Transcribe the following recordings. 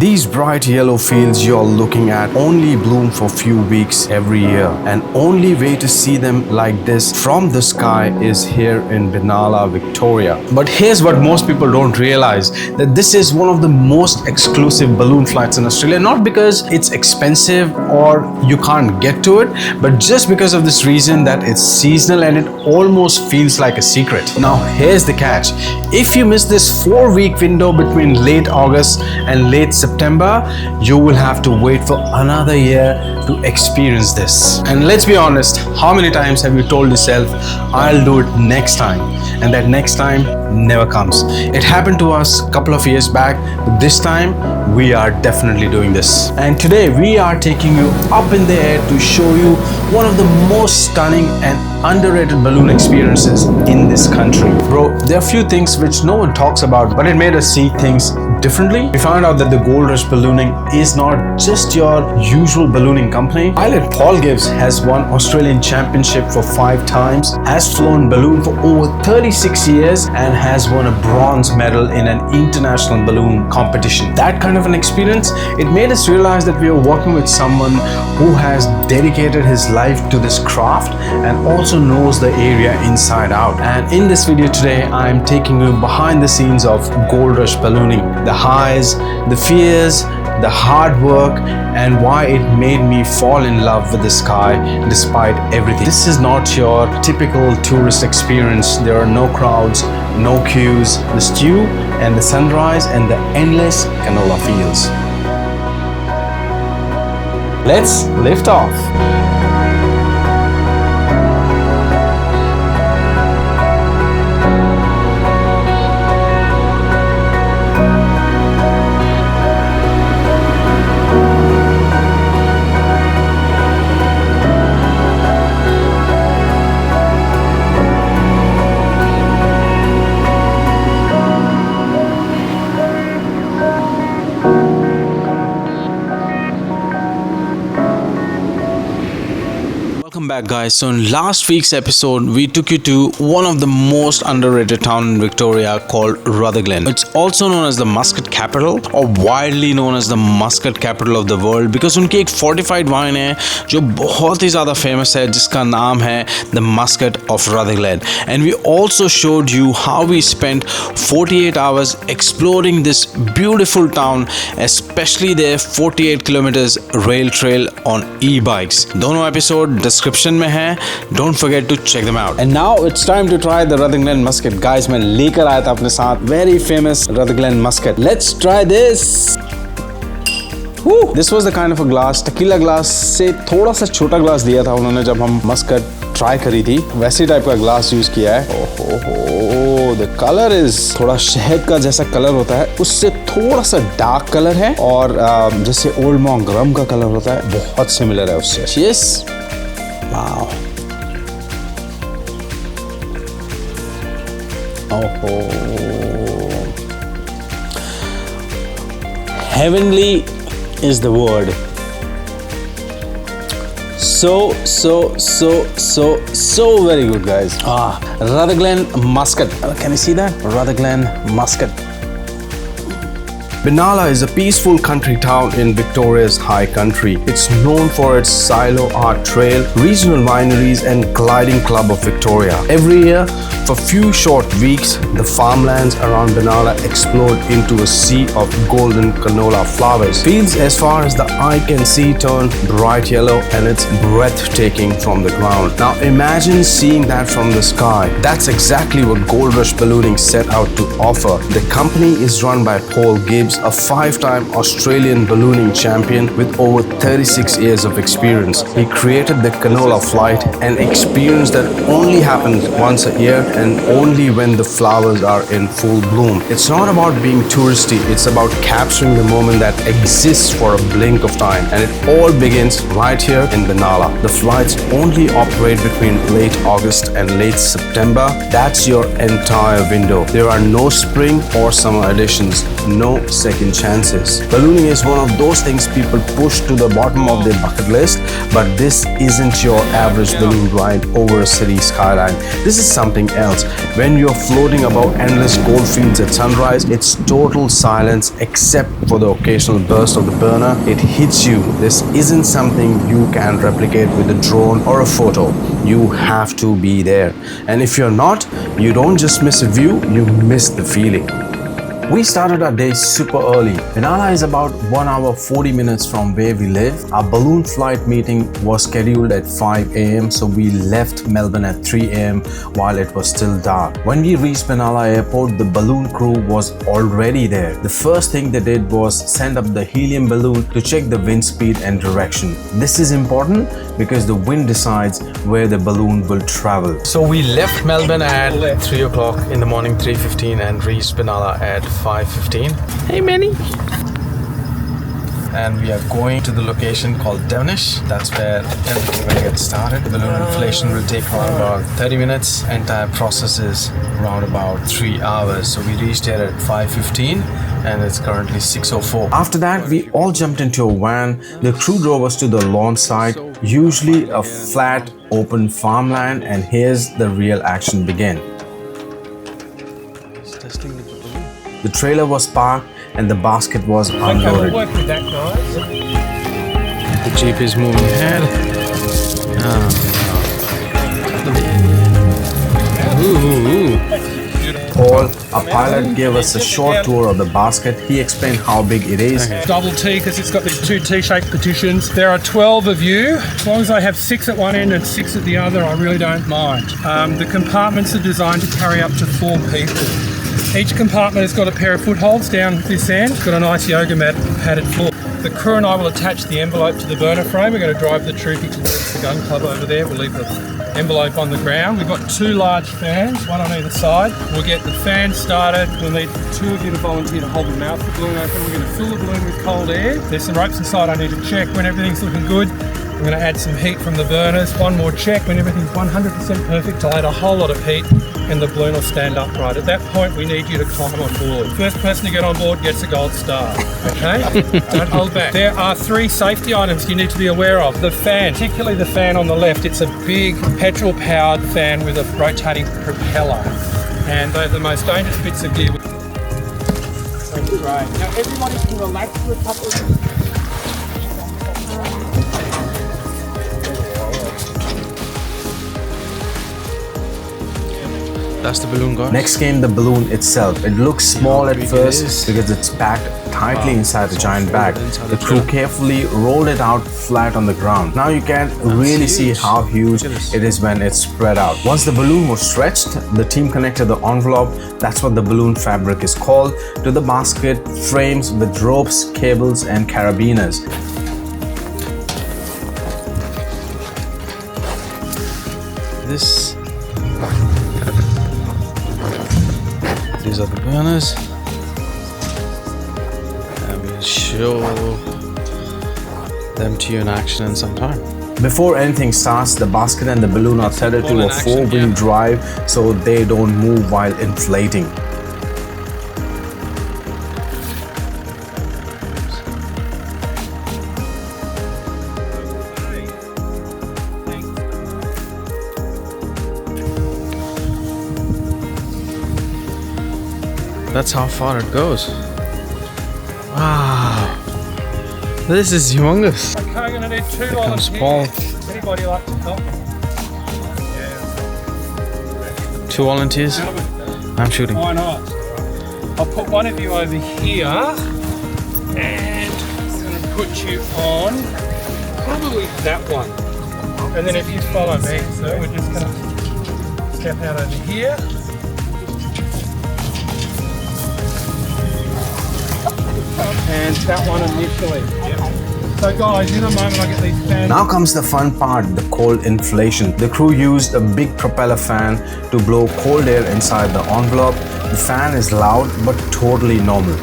These bright yellow fields you're looking at only bloom for few weeks every year, and only way to see them like this from the sky is here in Benalla, Victoria. But here's what most people don't realize, that this is one of the most exclusive balloon flights in Australia, not because it's expensive or you can't get to it, but just because of this reason that it's seasonal and it almost feels like a secret. Now here's the catch. If you miss this 4-week window between late August and late September, you will have to wait for another year to experience this. And let's be honest, how many times have you told yourself, I'll do it next time, and that next time never comes? It happened to us a couple of years back, but this time we are definitely doing this. And today we are taking you up in the air to show you one of the most stunning and underrated balloon experiences in this country. Bro, there are few things which no one talks about, but it made us see things differently. We found out that the Gold Rush Ballooning is not just your usual ballooning company. Pilot Paul Gibbs has won Australian Championship for 5 times, has flown balloon for over 36 years, and has won a bronze medal in an international balloon competition. That kind of an experience, it made us realize that we are working with someone who has dedicated his life to this craft and also knows the area inside out. And in this video today, I am taking you behind the scenes of Gold Rush Ballooning, the highs, the fears, the hard work, and why it made me fall in love with the sky despite everything. This is not your typical tourist experience. There are no crowds, no queues, the stew and the sunrise and the endless canola fields. Let's lift off. Welcome back, guys. So in last week's episode, we took you to one of the most underrated town in Victoria called Rutherglen. It's also known as the Muscat capital, or widely known as the Muscat capital of the world, because उनकी एक fortified wine है जो बहुत ही ज़्यादा famous है, जिसका नाम है the Muscat of Rutherglen. And we also showed you how we spent 48 hours exploring this beautiful town, especially their 48 kilometers rail trail on e-bikes. दोनों episode description में है. Don't forget to check them out. And now it's time to try the Rutherglen Muscat. Guys, मैं लेकर आया था अपने साथ very famous Rutherglen Muscat. Let's try this. Woo! This was the kind of a glass, tequila glass से थोड़ा सा छोटा ग्लास दिया था उन्होंने जब हम Muscat ट्राई करी थी. वैसे टाइप का ग्लास यूज किया है. ओहो, the color is थोड़ा शहद का जैसा कलर होता है, उससे थोड़ा सा डार्क कलर है, और जैसे ओल्ड मॉन्क रम का कलर होता है बहुत सिमिलर है उससे. Cheers. Wow. Oh, heavenly is the word. So very good, guys. Rutherglen Muscat. Can you see that? Rutherglen Muscat. Benalla is a peaceful country town in Victoria's high country. It's known for its silo art trail, regional wineries and gliding club of Victoria. Every year, for few short weeks, the farmlands around Benalla explode into a sea of golden canola flowers. Fields as far as the eye can see turn bright yellow, and it's breathtaking from the ground. Now imagine seeing that from the sky. That's exactly what Gold Rush Ballooning set out to offer. The company is run by Paul Gibbs, a 5-time Australian ballooning champion with over 36 years of experience. He created the canola flight, an experience that only happens once a year and only when the flowers are in full bloom. It's not about being touristy, it's about capturing the moment that exists for a blink of time, and it all begins right here in Benalla. The flights only operate between late August and late September. That's your entire window. There are no spring or summer editions. no second chances. Ballooning is one of those things people push to the bottom of their bucket list, but this isn't your average balloon ride over a city skyline. This is something else. When you're floating above endless goldfields at sunrise, it's total silence except for the occasional burst of the burner. It hits you. This isn't something you can replicate with a drone or a photo. You have to be there. And if you're not, you don't just miss a view, you miss the feeling. We started our day super early. Benalla is about 1 hour 40 minutes from where we live. Our balloon flight meeting was scheduled at 5 a.m. so we left Melbourne at 3 a.m. while it was still dark. When we reached Benalla airport, the balloon crew was already there. The first thing they did was send up the helium balloon to check the wind speed and direction. This is important because the wind decides where the balloon will travel. So we left Melbourne at 3 o'clock in the morning, 3:15, and reached Benalla at 5:15. Hey Manny! And we are going to the location called Devonish. That's where everything will get started. Balloon inflation will take around about 30 minutes. Entire process is around about 3 hours. So we reached here at 5:15 and it's currently 6:04. After that, we all jumped into a van. The crew drove us to the lawn site, usually a flat, open farmland, and here's the real action began. The trailer was parked and the basket was unloaded. Okay, we'll work with that, guys. The Jeep is moving ahead. Paul, our pilot, gave us a short tour of the basket. He explained how big it is. Double T because it's got these two T-shaped partitions. There are 12 of you. As long as I have 6 at one end and 6 at the other, I really don't mind. The compartments are designed to carry up to 4 people. Each compartment has got a pair of footholds down this end. It's got a nice yoga mat padded floor. The crew and I will attach the envelope to the burner frame. We're going to drive the troopy towards the gun club over there. We'll leave the envelope on the ground. We've got 2 large fans, one on either side. We'll get the fan started. We'll need 2 of you to volunteer to hold the mouth of the balloon open. We're going to fill the balloon with cold air. There's some ropes inside I need to check. When everything's looking good, we're going to add some heat from the burners. One more check. When everything's 100% perfect, I'll add a whole lot of heat and the balloon will stand upright. At that point, we need you to climb on board. First person to get on board gets a gold star, okay? Don't hold back. There are 3 safety items you need to be aware of. The fan, particularly the fan on the left, it's a big petrol-powered fan with a rotating propeller. And they're the most dangerous bits of gear. Great. Now everybody can relax for a couple of minutes. That's the balloon, guys. Next came the balloon itself. It looks small at first because it's packed tightly inside a giant bag. The crew carefully rolled it out flat on the ground. Now you can really see how huge it is when it's spread out. Once the balloon was stretched, the team connected the envelope, that's what the balloon fabric is called, to the basket frames with ropes, cables, and carabiners. These are the burners, and we'll show them to you in action in some time. Before anything starts, the basket and the balloon are tethered to a 4-wheel drive so they don't move while inflating. That's how far it goes. Wow. This is humongous. Okay, I'm going to need 2 volunteers. Paul. Anybody like to help? Yeah. 2 volunteers. I'm shooting. Why not? I'll put one of you over here and I'm going to put you on probably that one. And then if you follow me, so we're just going to step out over here. And that one initially. So guys, in a moment I get these fans. Now comes the fun part, the cold inflation. The crew used a big propeller fan to blow cold air inside the envelope. The fan is loud but totally normal.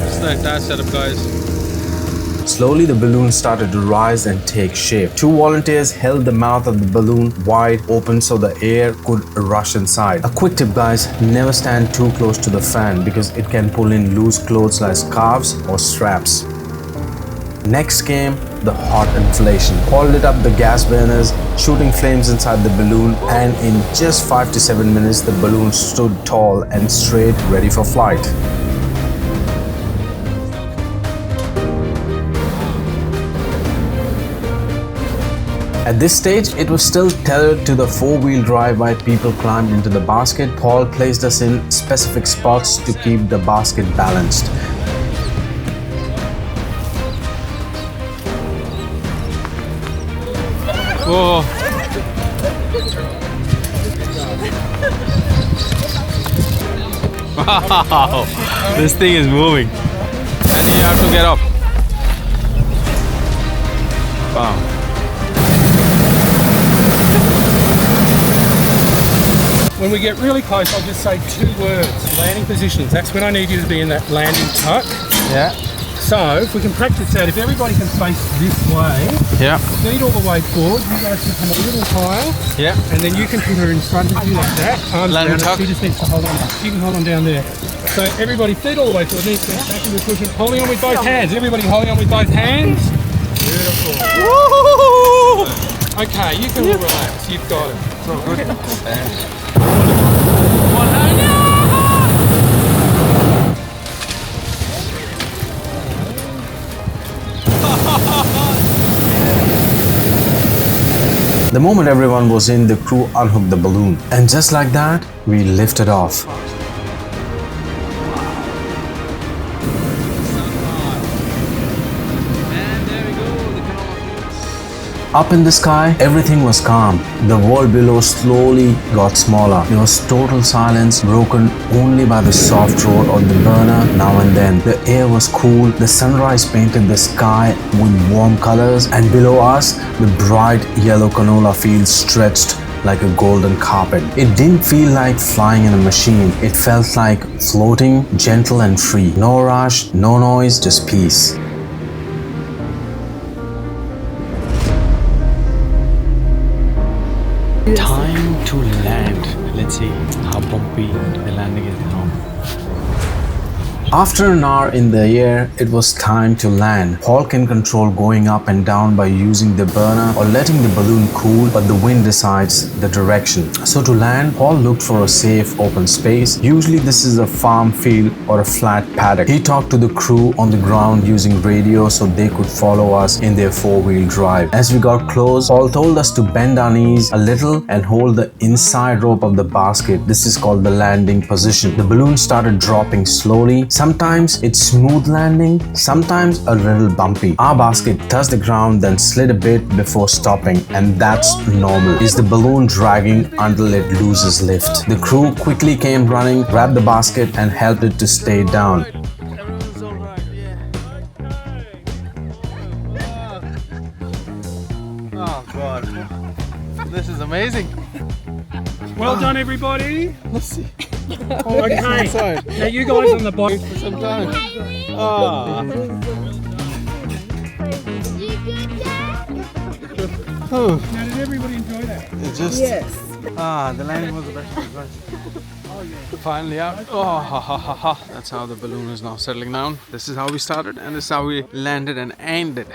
This is the entire setup, guys. Slowly, the balloon started to rise and take shape. Two volunteers held the mouth of the balloon wide open so the air could rush inside. A quick tip, guys, never stand too close to the fan because it can pull in loose clothes like scarves or straps. Next came the hot inflation. Paul lit up the gas burners, shooting flames inside the balloon, and in just 5 to 7 minutes, the balloon stood tall and straight, ready for flight. At this stage, it was still tethered to the four-wheel drive while people climbed into the basket. Paul placed us in specific spots to keep the basket balanced. Whoa. Wow, this thing is moving. And you have to get up. Wow. When we get really close, I'll just say 2 words. Landing positions. That's when I need you to be in that landing tuck. Yeah. So, if we can practice that, if everybody can face this way, Yeah. feet all the way forward, you guys can come a little higher, Yeah. and then you can put her in front of you like that. Arms Landing down, tuck. she just needs to hold on. She can hold on down there. So everybody feet all the way forward, knees bent back into the cushion, holding on with both hands. Everybody holding on with both hands. Beautiful. Woo! Okay, you can all relax. You've got it. It's all good. The moment everyone was in, the crew unhooked the balloon. And just like that, we lifted off. Up in the sky, everything was calm. The world below slowly got smaller. There was total silence, broken only by the soft roar of the burner now and then. The air was cool, the sunrise painted the sky with warm colors, and below us, the bright yellow canola fields stretched like a golden carpet. It didn't feel like flying in a machine. It felt like floating, gentle and free. No rush, no noise, just peace. Time to land. Let's see how bumpy the landing is now. After an hour in the air, it was time to land. Paul can control going up and down by using the burner or letting the balloon cool, but the wind decides the direction. So to land, Paul looked for a safe open space. Usually this is a farm field or a flat paddock. He talked to the crew on the ground using radio so they could follow us in their four-wheel drive. As we got close, Paul told us to bend our knees a little and hold the inside rope of the basket. This is called the landing position. The balloon started dropping slowly. Sometimes it's smooth landing, sometimes a little bumpy. Our basket touched the ground, then slid a bit before stopping, and that's normal. Is the balloon dragging until it loses lift. The crew quickly came running, grabbed the basket and helped it to stay down. Oh God, this is amazing. Well done, everybody. Let's see. Okay. Now you guys on the bottom. For some time. Ah. Oh, Now, did everybody enjoy that? it just. Yes. The landing was the best. Finally out. Oh, ha, ha, ha, ha. That's how the balloon is now settling down. This is how we started, and this is how we landed and ended.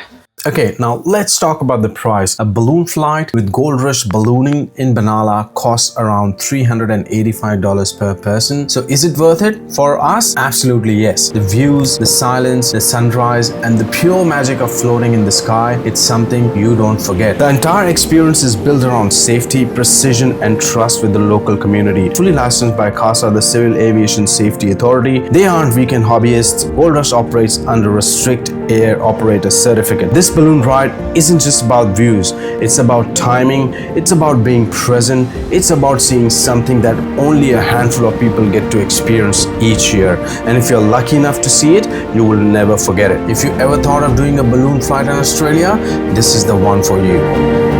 Okay, now let's talk about the price. A balloon flight with Gold Rush ballooning in Benalla costs around $385 per person. So is it worth it? For us, absolutely yes. The views, the silence, the sunrise, and the pure magic of floating in the sky, it's something you don't forget. The entire experience is built around safety, precision, and trust with the local community. Fully licensed by CASA, the Civil Aviation Safety Authority. They aren't weekend hobbyists. Gold Rush operates under a strict air operator certificate. This balloon ride isn't just about views, it's about timing, it's about being present, it's about seeing something that only a handful of people get to experience each year. And if you're lucky enough to see it, you will never forget it. If you ever thought of doing a balloon flight in Australia, this is the one for you.